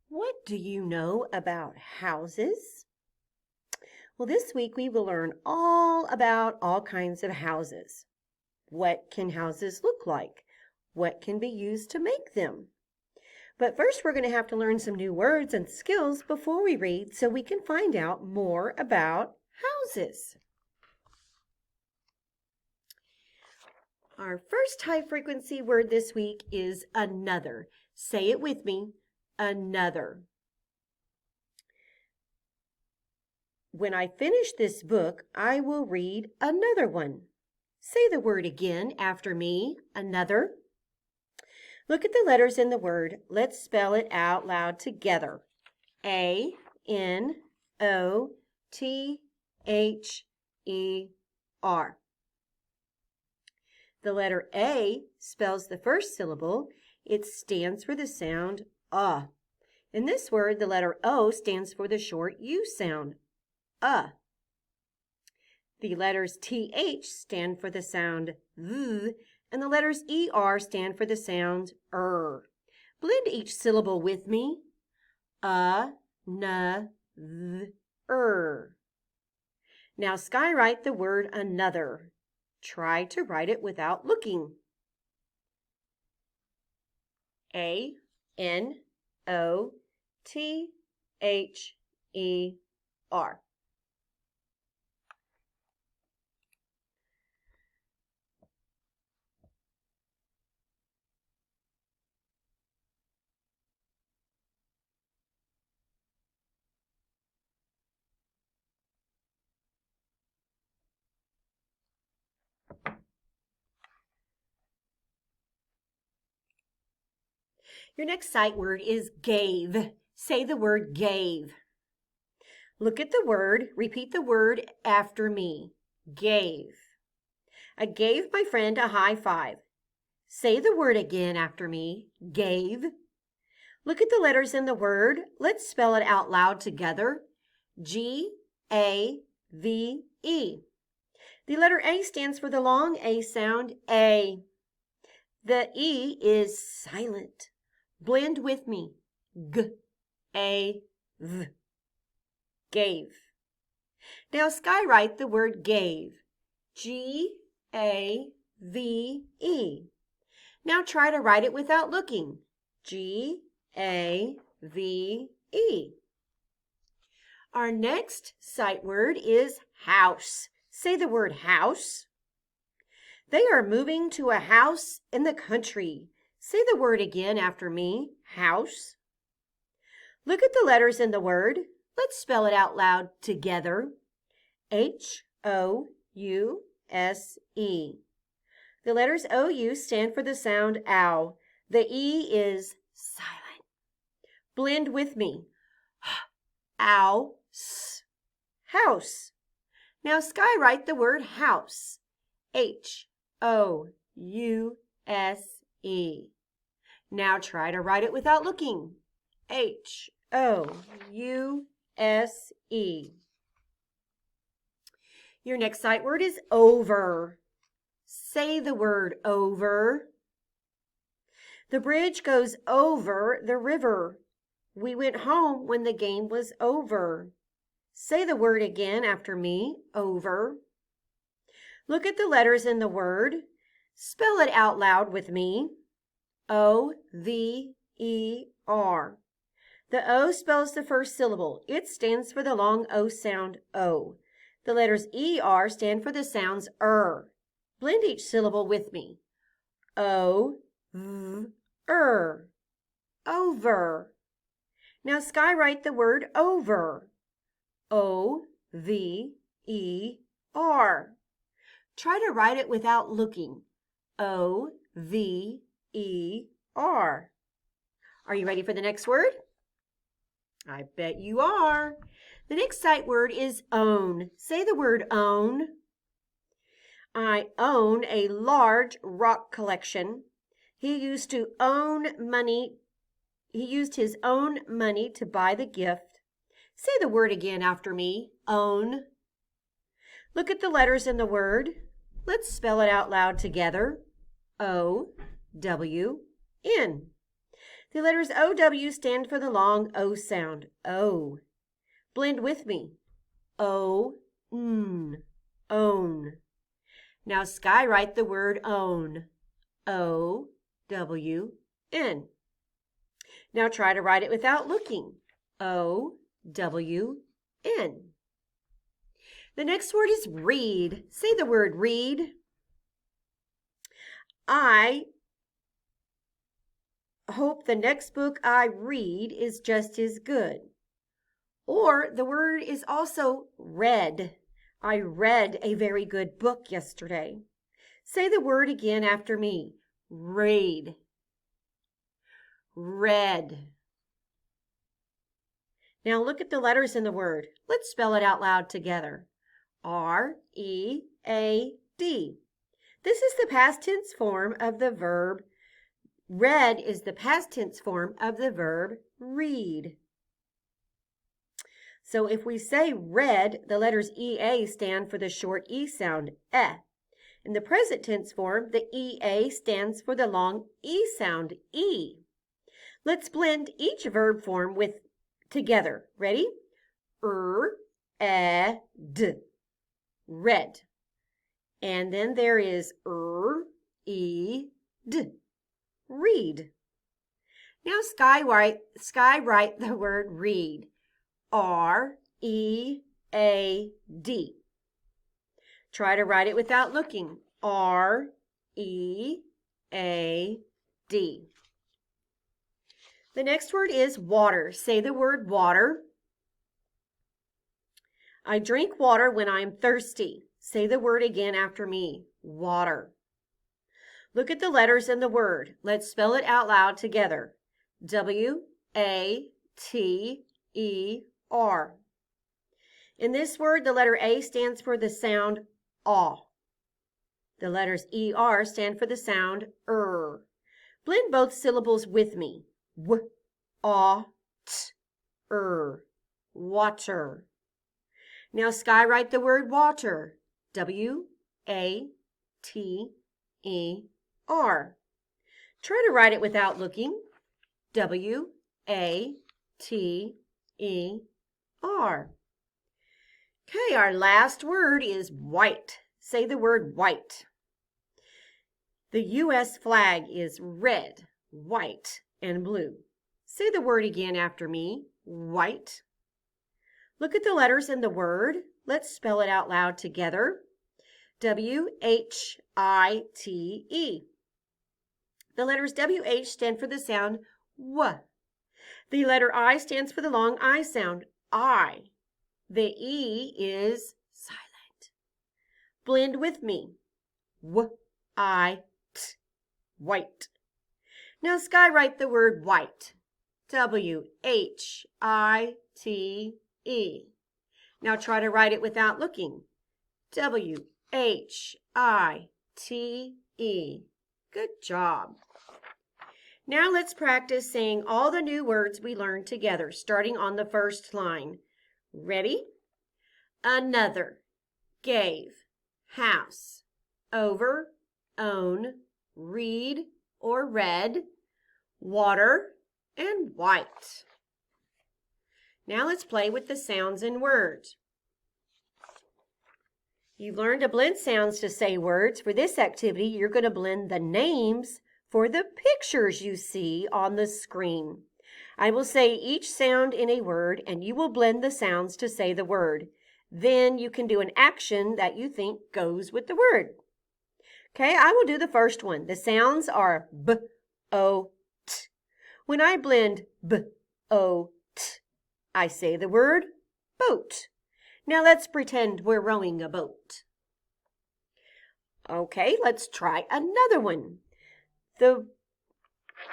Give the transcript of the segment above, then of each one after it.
What do you know about houses? Well, this week we will learn all about all kinds of houses. What can houses look like? What can be used to make them? But first we're going to have to learn some new words and skills before we read so we can find out more about houses. Our first high frequency word this week is another. Say it with me, another. When I finish this book, I will read another one. Say the word again after me, another. Look at the letters in the word. Let's spell it out loud together. A-N-O-T-H-E-R. The letter A spells the first syllable. It stands for the sound In this word, the letter O stands for the short U sound, The letters TH stand for the sound th, and the letters ER stand for the sound Blend each syllable with me. N, th, Now skywrite the word another. Try to write it without looking. A-N-O-T-H-E-R. Your next sight word is gave. Say the word gave. Look at the word. Repeat the word after me. Gave. I gave my friend a high five. Say the word again after me. Gave. Look at the letters in the word. Let's spell it out loud together. G-A-V-E. The letter A stands for the long A sound, A. The E is silent. Blend with me. G-A-V. Gave. Now skywrite the word gave. G-A-V-E. Now try to write it without looking. G-A-V-E. Our next sight word is house. Say the word house. They are moving to a house in the country. Say the word again after me, house. Look at the letters in the word. Let's spell it out loud together. H-O-U-S-E. The letters O-U stand for the sound ow. The E is silent. Blend with me. Ow-s. House. Now skywrite the word house. H-O-U-S-E. Now try to write it without looking. H-O-U-S-E. Your next sight word is over. Say the word over. The bridge goes over the river. We went home when the game was over. Say the word again after me, over. Look at the letters in the word. Spell it out loud with me. O-V-E-R. The O spells the first syllable. It stands for the long O sound, O. The letters E-R stand for the sounds Blend each syllable with me. O-V-er. Over. Now skywrite the word over. O-V-E-R. Try to write it without looking. O-V-E-R. Are you ready for the next word? I bet you are. The next sight word is own. Say the word own. I own a large rock collection. He used his own money to buy the gift. Say the word again after me, own. Look at the letters in the word. Let's spell it out loud together. O-W-N. The letters OW stand for the long O sound. O. Blend with me. O, n, own. Now skywrite the word own. O, W, N. Now try to write it without looking. O, W, N. The next word is read. Say the word read. I hope the next book I read is just as good. Or the word is also read. I read a very good book yesterday. Say the word again after me. Read. Read. Now look at the letters in the word. Let's spell it out loud together. R-E-A-D. This is the past tense form of the verb. Read is the past tense form of the verb read. So if we say read, the letters E-A stand for the short E sound, eh. In the present tense form, the E-A stands for the long E sound, E. Let's blend each verb form together. Ready? D. Read. And then there is E-D. Read. Now skywrite the word read. R-E-A-D. Try to write it without looking. R-E-A-D. The next word is water. Say the word water. I drink water when I'm thirsty. Say the word again after me. Water. Look at the letters in the word. Let's spell it out loud together. W-A-T-E-R. In this word, the letter A stands for the sound aw. The letters E-R stand for the sound er. Blend both syllables with me. W-A-T-er. Water. Now skywrite the word water. W-A-T-E-R. Try to write it without looking. W-A-T-E-R. Okay, our last word is white. Say the word white. The U.S. flag is red, white, and blue. Say the word again after me. White. Look at the letters in the word. Let's spell it out loud together. W-H-I-T-E. The letters W-H stand for the sound W. The letter I stands for the long I sound, I. The E is silent. Blend with me. W-I-T. White. Now skywrite the word white. W-H-I-T-E. Now try to write it without looking. W-H-I-T-E. Good job. Now let's practice saying all the new words we learned together, starting on the first line. Ready? Another, gave, house, over, own, read or read, water, and white. Now let's play with the sounds and words. You've learned to blend sounds to say words. For this activity, you're going to blend the names for the pictures you see on the screen. I will say each sound in a word, and you will blend the sounds to say the word. Then you can do an action that you think goes with the word. Okay, I will do the first one. The sounds are B, O, T. When I blend B, O, T, I say the word boat. Now let's pretend we're rowing a boat. Okay, let's try another one. The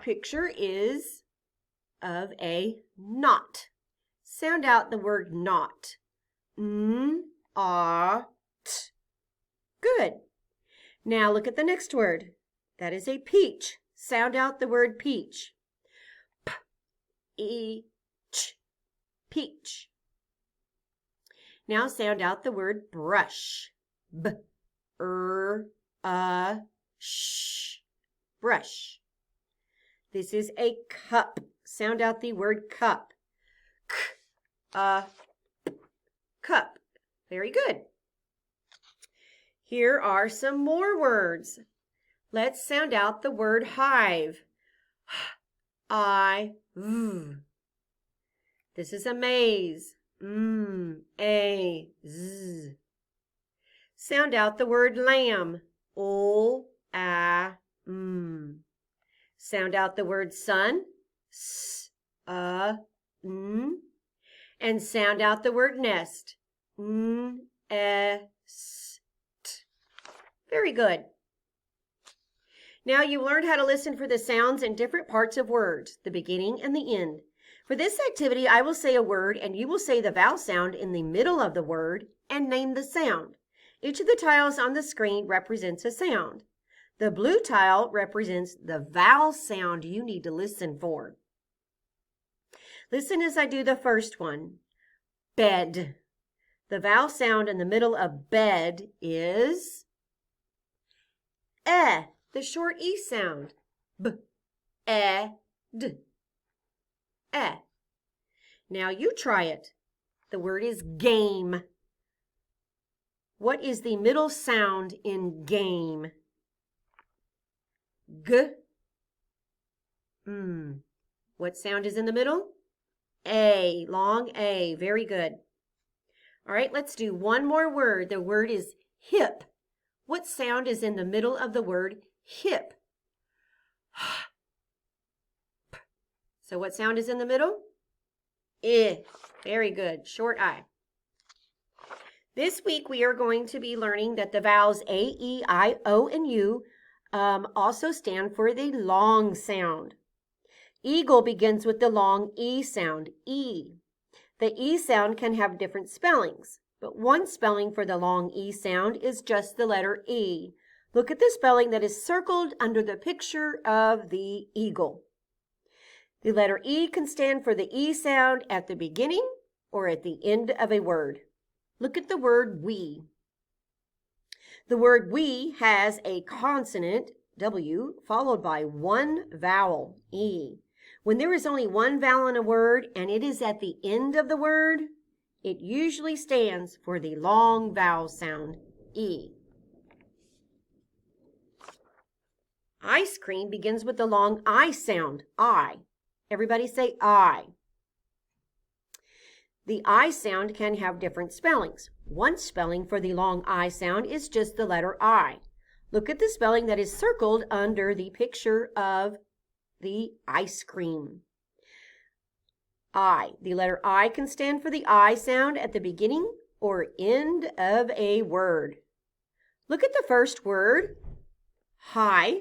picture is of a knot. Sound out the word knot. N-A-T. Good. Now look at the next word. That is a peach. Sound out the word peach. P-E-Ch. Peach. Now sound out the word brush. B-R-A-Sh. Brush. This is a cup. Sound out the word cup. Cup. Very good. Here are some more words. Let's sound out the word hive. I-v. This is a maze. A-z. Sound out the word lamb. O-a-m. Sound out the word sun. S-a-n. And sound out the word nest. N-e-s-t. Very good. Now you learned how to listen for the sounds in different parts of words, the beginning and the end. For this activity, I will say a word and you will say the vowel sound in the middle of the word and name the sound. Each of the tiles on the screen represents a sound. The blue tile represents the vowel sound you need to listen for. Listen as I do the first one. Bed. The vowel sound in the middle of bed is eh, the short E sound. B, e, d. Eh. Now you try it. The word is game. What is the middle sound in game? G. What sound is in the middle? A, long A. Very good. All right, let's do one more word. The word is hip. What sound is in the middle of the word hip? So what sound is in the middle? I. Very good. Short I. This week we are going to be learning that the vowels A, E, I, O, and U also stand for the long sound. Eagle begins with the long E sound, E. The E sound can have different spellings, but one spelling for the long E sound is just the letter E. Look at the spelling that is circled under the picture of the eagle. The letter E can stand for the E sound at the beginning or at the end of a word. Look at the word we. The word we has a consonant, W, followed by one vowel, E. When there is only one vowel in a word and it is at the end of the word, it usually stands for the long vowel sound, E. Ice cream begins with the long I sound, I. Everybody say I. The I sound can have different spellings. One spelling for the long I sound is just the letter I. Look at the spelling that is circled under the picture of the ice cream. I. The letter I can stand for the I sound at the beginning or end of a word. Look at the first word, high.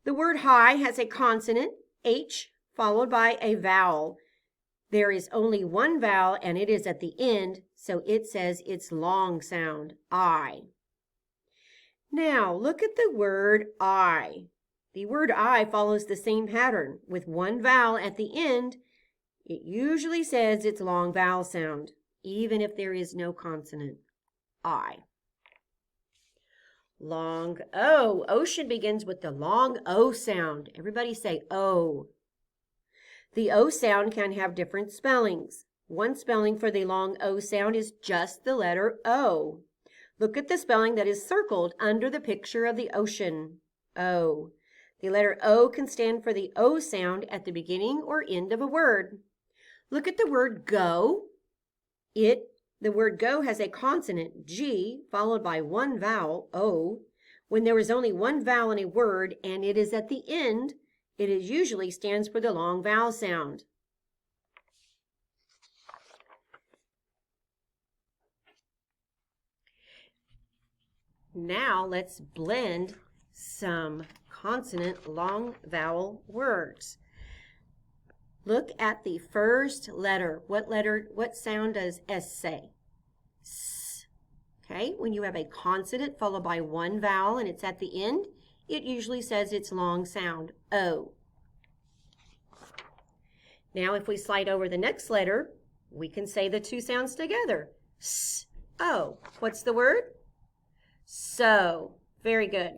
The word high has a consonant, H, followed by a vowel. There is only one vowel and it is at the end, so it says its long sound, I. Now look at the word I. The word I follows the same pattern. With one vowel at the end, it usually says its long vowel sound, even if there is no consonant, I. Long O. Ocean begins with the long O sound. Everybody say O. The O sound can have different spellings. One spelling for the long O sound is just the letter O. Look at the spelling that is circled under the picture of the ocean, O. The letter O can stand for the O sound at the beginning or end of a word. Look at the word go. The word go has a consonant, G, followed by one vowel, O. When there is only one vowel in a word and it is at the end, it usually stands for the long vowel sound. Now let's blend some consonant long vowel words. Look at the first letter. What sound does S say? S. Okay, when you have a consonant followed by one vowel and it's at the end, it usually says its long sound, O. Now if we slide over the next letter, we can say the two sounds together. S, O. What's the word? So. Very good.